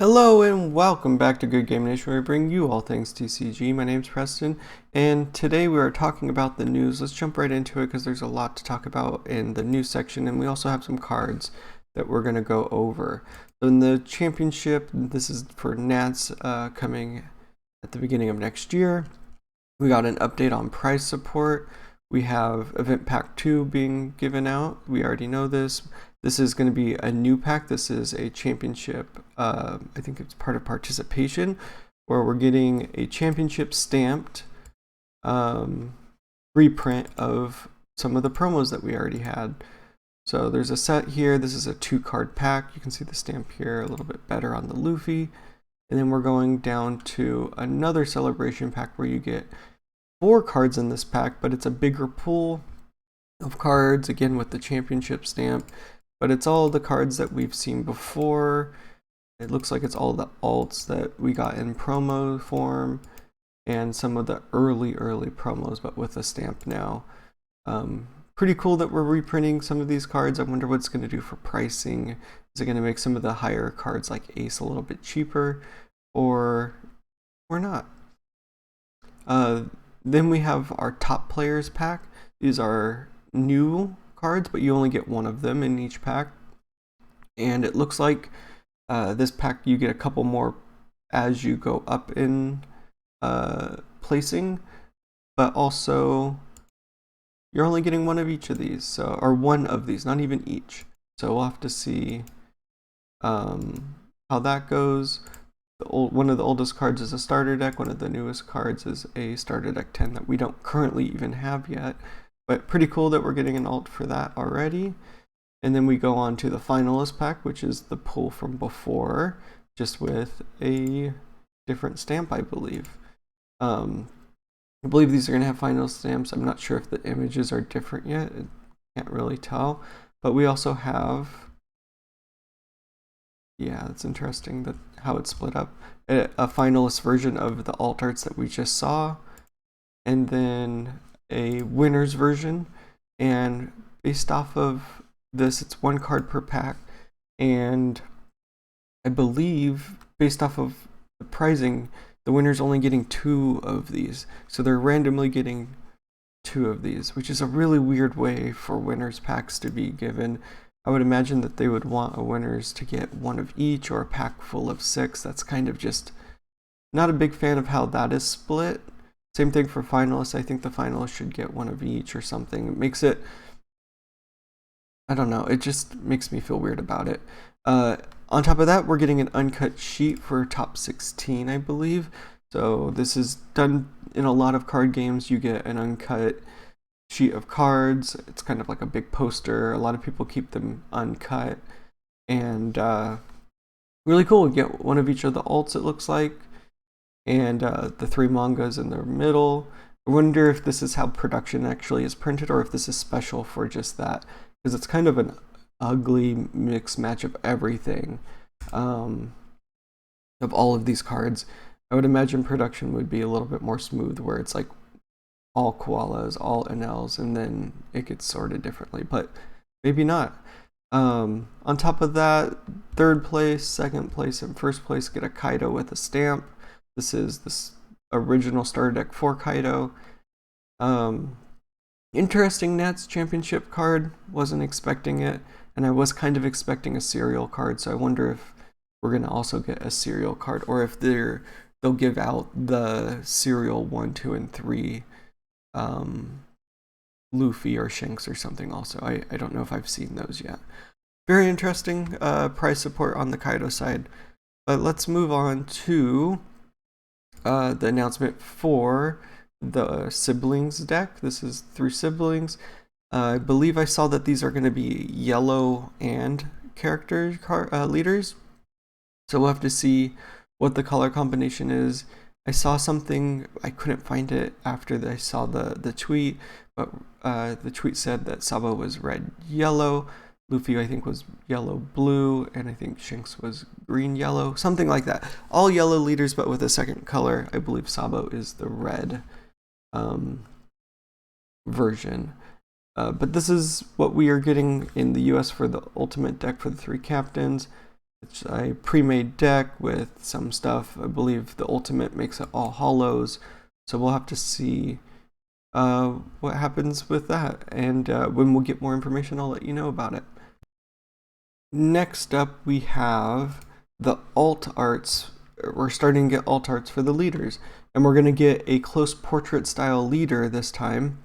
Hello and welcome back to Good Game Nation, where I bring you all things TCG. My name's Preston, and today we are talking about the news. Let's jump right into it because there's a lot to talk about in the news section, and we also have some cards that we're going to go over. So in the championship, this is for Nats coming at the beginning of next year. We got an update on price support. We have Event Pack 2 being given out. We already know this. This is going to be a new pack. This is a championship, I think it's part of participation, where we're getting a championship stamped reprint of some of the promos that we already had. So there's a set here. This is a 2-card pack. You can see the stamp here a little bit better on the Luffy. And then we're going down to another celebration pack where you get 4 cards in this pack, but it's a bigger pool of cards, again with the championship stamp. But it's all the cards that we've seen before. It looks like it's all the alts that we got in promo form and some of the early promos, but with a stamp now. Pretty cool that we're reprinting some of these cards. I wonder what it's going to do for pricing. Is it going to make some of the higher cards like Ace a little bit cheaper, or not? Then we have our top players pack. These are new cards, but you only get one of them in each pack. And it looks like this pack you get a couple more as you go up in placing, but also you're only getting one of each of these, so, or one of these, not even each. So we'll have to see how that goes. One of the oldest cards is a starter deck. One of the newest cards is a starter deck 10 that we don't currently even have yet. But pretty cool that we're getting an alt for that already. And then we go on to the finalist pack, which is the pull from before, just with a different stamp, I believe. I believe these are going to have final stamps. I'm not sure if the images are different yet. I can't really tell. But we also have, yeah, it's interesting that how it's split up. A finalist version of the alt arts that we just saw, and then a winner's version. And based off of this, it's 1 card per pack, and I believe based off of the pricing, the winner's only getting 2 of these, so they're randomly getting 2 of these, which is a really weird way for winners packs to be given. I would imagine that they would want a winners to get 1 of each, or a pack full of 6. That's kind of just not a big fan of how that is split. Same thing for finalists. I think the finalists should get 1 of each or something. It makes it, I don't know, it just makes me feel weird about it. On top of that, we're getting an uncut sheet for top 16, I believe. So this is done in a lot of card games. You get an uncut sheet of cards. It's kind of like a big poster. A lot of people keep them uncut. And really cool. You get 1 of each of the alts, it looks like. And the 3 mangas in the middle. I wonder if this is how production actually is printed, or if this is special for just that, because it's kind of an ugly mixed match of everything, of all of these cards. I would imagine production would be a little bit more smooth, where it's like all koalas, all NLs, and then it gets sorted differently, but maybe not. On top of that, 3rd place, 2nd place, and 1st place get a Kaido with a stamp. This is this original starter deck 4 Kaido. Interesting Nats championship card. Wasn't expecting it, and I was kind of expecting a serial card, so I wonder if we're going to also get a serial card, or if they'll give out the serial 1, 2, and 3 Luffy or Shanks or something also. I don't know if I've seen those yet. Very interesting price support on the Kaido side. But let's move on to the announcement for the siblings deck. This is 3 siblings. I believe I saw that these are going to be yellow and character leaders. So we'll have to see what the color combination is. I saw something, I couldn't find it after I saw the tweet, but the tweet said that Sabo was red-yellow, Luffy I think was yellow-blue, and I think Shanks was green-yellow, something like that. All yellow leaders, but with a second color. I believe Sabo is the red version. But this is what we are getting in the US for the ultimate deck for the 3 captains. It's a pre-made deck with some stuff. I believe the ultimate makes it all hollows, so we'll have to see what happens with that, and when we'll get more information, I'll let you know about it. Next up, we have the alt arts. We're starting to get alt arts for the leaders, and we're going to get a close portrait style leader this time,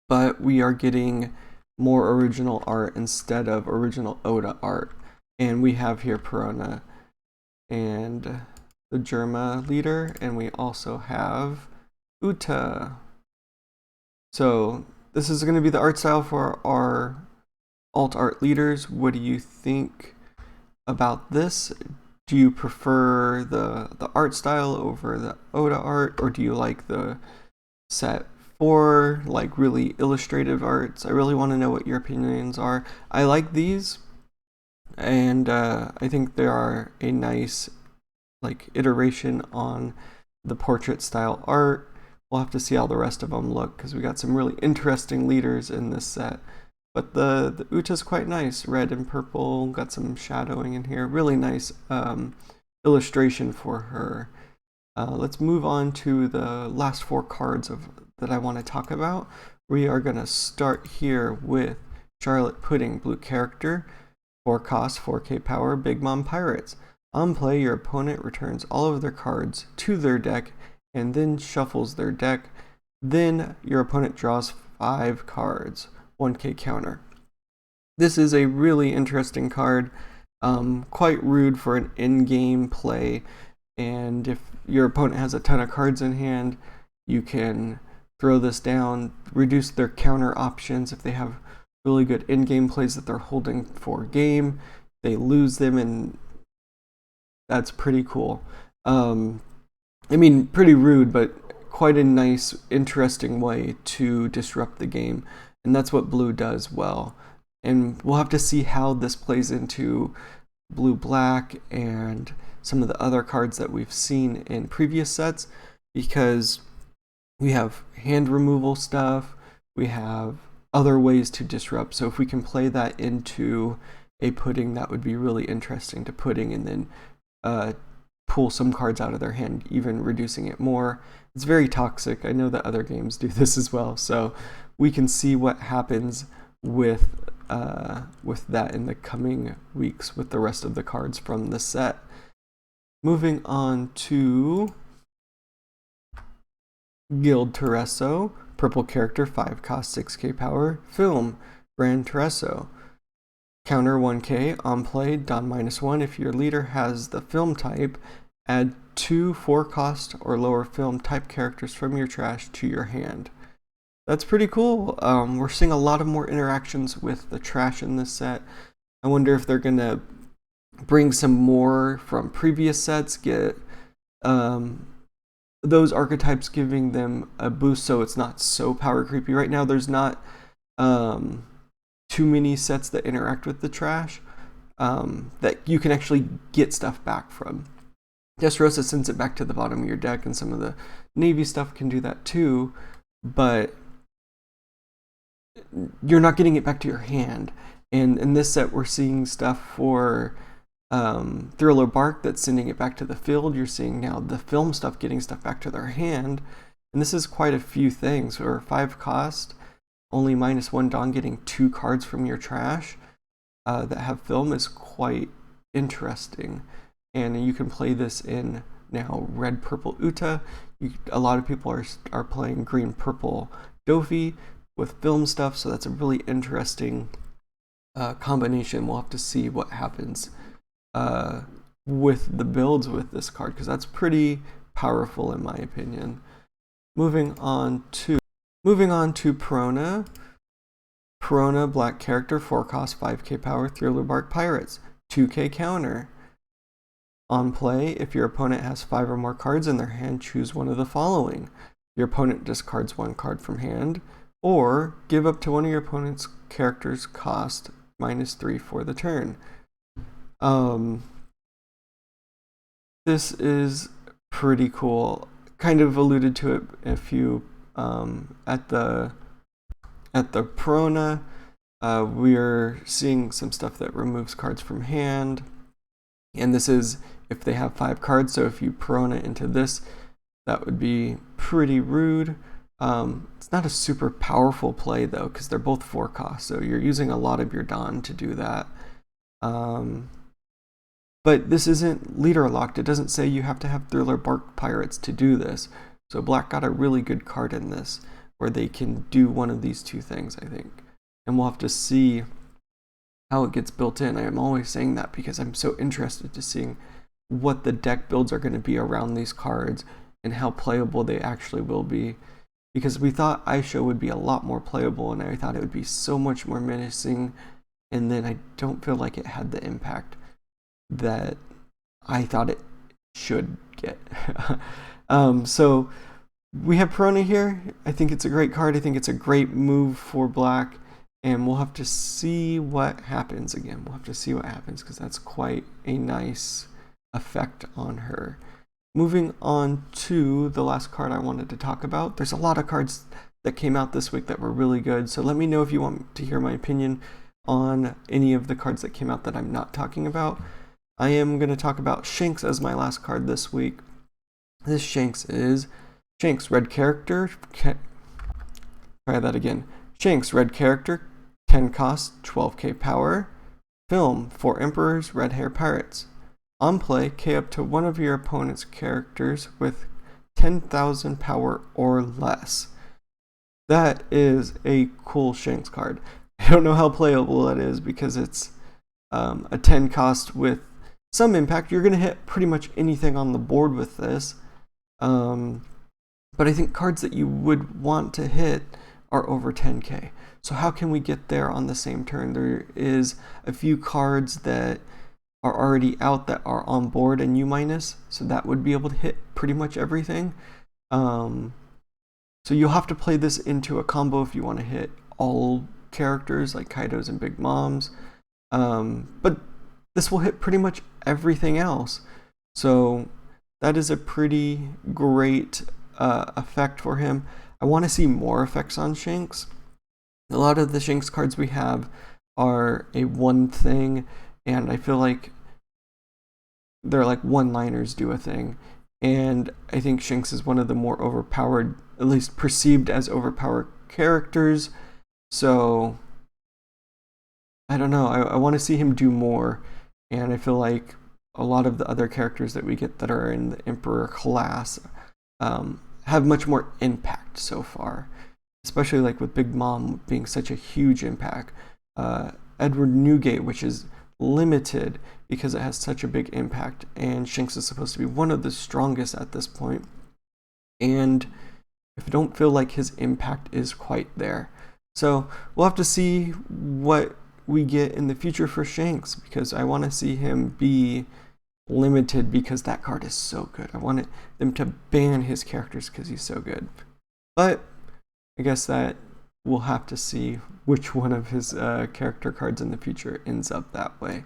but we are getting more original art instead of original Oda art. And we have here Perona and the Germa leader, and we also have Uta. So this is going to be the art style for our alt art leaders. What do you think about this? Do you prefer the art style over the Oda art, or do you like the set 4, like really illustrative arts? I really want to know what your opinions are. I like these, and I think they are a nice like iteration on the portrait style art. We'll have to see how the rest of them look, because we got some really interesting leaders in this set. But the Uta's quite nice, red and purple, got some shadowing in here. Really nice illustration for her. Let's move on to the last 4 cards that I want to talk about. We are going to start here with Charlotte Pudding, blue character, 4 cost, 4k power, Big Mom Pirates. On play, your opponent returns all of their cards to their deck and then shuffles their deck. Then your opponent draws 5 cards, 1k counter. This is a really interesting card, quite rude for an in-game play, and if your opponent has a ton of cards in hand, you can throw this down, reduce their counter options. If they have really good in-game plays that they're holding for game, they lose them, and that's pretty cool. I mean, pretty rude, but quite a nice, interesting way to disrupt the game. And that's what blue does well. And we'll have to see how this plays into blue-black and some of the other cards that we've seen in previous sets, because we have hand removal stuff, we have other ways to disrupt. So if we can play that into a pudding, that would be really interesting to pudding, and then pull some cards out of their hand, even reducing it more. It's very toxic. I know that other games do this as well, so we can see what happens with that in the coming weeks with the rest of the cards from the set. Moving on to Guild Tereso, purple character, 5 cost, 6k power, film, Grand Tereso. Counter 1k, on play, don -1. If your leader has the film type, add 2 4 cost or lower film type characters from your trash to your hand. That's pretty cool. We're seeing a lot of more interactions with the trash in this set. I wonder if they're gonna bring some more from previous sets, get those archetypes, giving them a boost so it's not so power creepy. Right now there's not too many sets that interact with the trash that you can actually get stuff back from. Dressrosa sends it back to the bottom of your deck, and some of the Navy stuff can do that too, but you're not getting it back to your hand. And in this set, we're seeing stuff for Thriller Bark that's sending it back to the field. You're seeing now the film stuff getting stuff back to their hand. And this is quite a few things. For 5 cost, only -1 Dawn, getting 2 cards from your trash that have film is quite interesting. And you can play this in now red-purple Uta. A lot of people are playing green-purple Dofi with film stuff, so that's a really interesting combination. We'll have to see what happens with the builds with this card, because that's pretty powerful in my opinion. Moving on to Perona. Perona, black character, 4 cost, 5k power, Thriller Bark Pirates, 2k counter. On play, if your opponent has 5 or more cards in their hand, choose one of the following. Your opponent discards 1 card from hand, or give up to one of your opponent's characters cost -3 for the turn. This is pretty cool. Kind of alluded to it a few at the Perona. We're seeing some stuff that removes cards from hand. And this is if they have 5 cards, so if you Perona into this, that would be pretty rude. It's not a super powerful play though, because they're both 4 costs, so you're using a lot of your Dawn to do that. But this isn't leader locked. It doesn't say you have to have Thriller Bark Pirates to do this. So black got a really good card in this, where they can do one of these 2 things, I think. And we'll have to see how it gets built in. I am always saying that because I'm so interested to seeing what the deck builds are going to be around these cards and how playable they actually will be. Because we thought Aisha would be a lot more playable, and I thought it would be so much more menacing, and then I don't feel like it had the impact that I thought it should get. So we have Perona here. I think it's a great card. I think it's a great move for black, and we'll have to see what happens again. We'll have to see what happens because that's quite a nice effect on her. Moving on to the last card I wanted to talk about. There's a lot of cards that came out this week that were really good, so let me know if you want to hear my opinion on any of the cards that came out that I'm not talking about. I am going to talk about Shanks as my last card this week. This Shanks is Shanks, red character. Try that again. Shanks, red character, 10 cost, 12k power. Film, 4 Emperors, red hair pirates. On play, K up to one of your opponent's characters with 10,000 power or less. That is a cool Shanks card. I don't know how playable it is because it's a 10 cost with some impact. You're going to hit pretty much anything on the board with this. But I think cards that you would want to hit are over 10k. So how can we get there on the same turn? There is a few cards that are already out that are on board and U-, so that would be able to hit pretty much everything. So you'll have to play this into a combo if you want to hit all characters like Kaidos and Big Moms. But this will hit pretty much everything else. So that is a pretty great effect for him. I want to see more effects on Shanks. A lot of the Shanks cards we have are a one thing, and I feel like they're like one-liners do a thing. And I think Shanks is one of the more overpowered, at least perceived as overpowered characters. So I don't know. I want to see him do more. And I feel like a lot of the other characters that we get that are in the Emperor class have much more impact so far. Especially like with Big Mom being such a huge impact. Edward Newgate, which is limited because it has such a big impact, and Shanks is supposed to be one of the strongest at this point, and I don't feel like his impact is quite there. So we'll have to see what we get in the future for Shanks, because I want to see him be limited because that card is so good. I want them to ban his characters because he's so good. But I guess that we'll have to see which one of his character cards in the future ends up that way.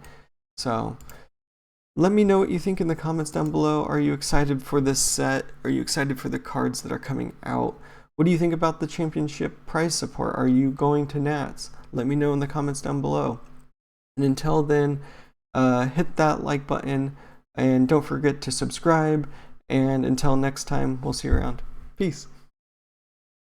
So let me know what you think in the comments down below. Are you excited for this set? Are you excited for the cards that are coming out? What do you think about the championship prize support? Are you going to Nats? Let me know in the comments down below. And until then, hit that like button and don't forget to subscribe. And until next time, we'll see you around. Peace.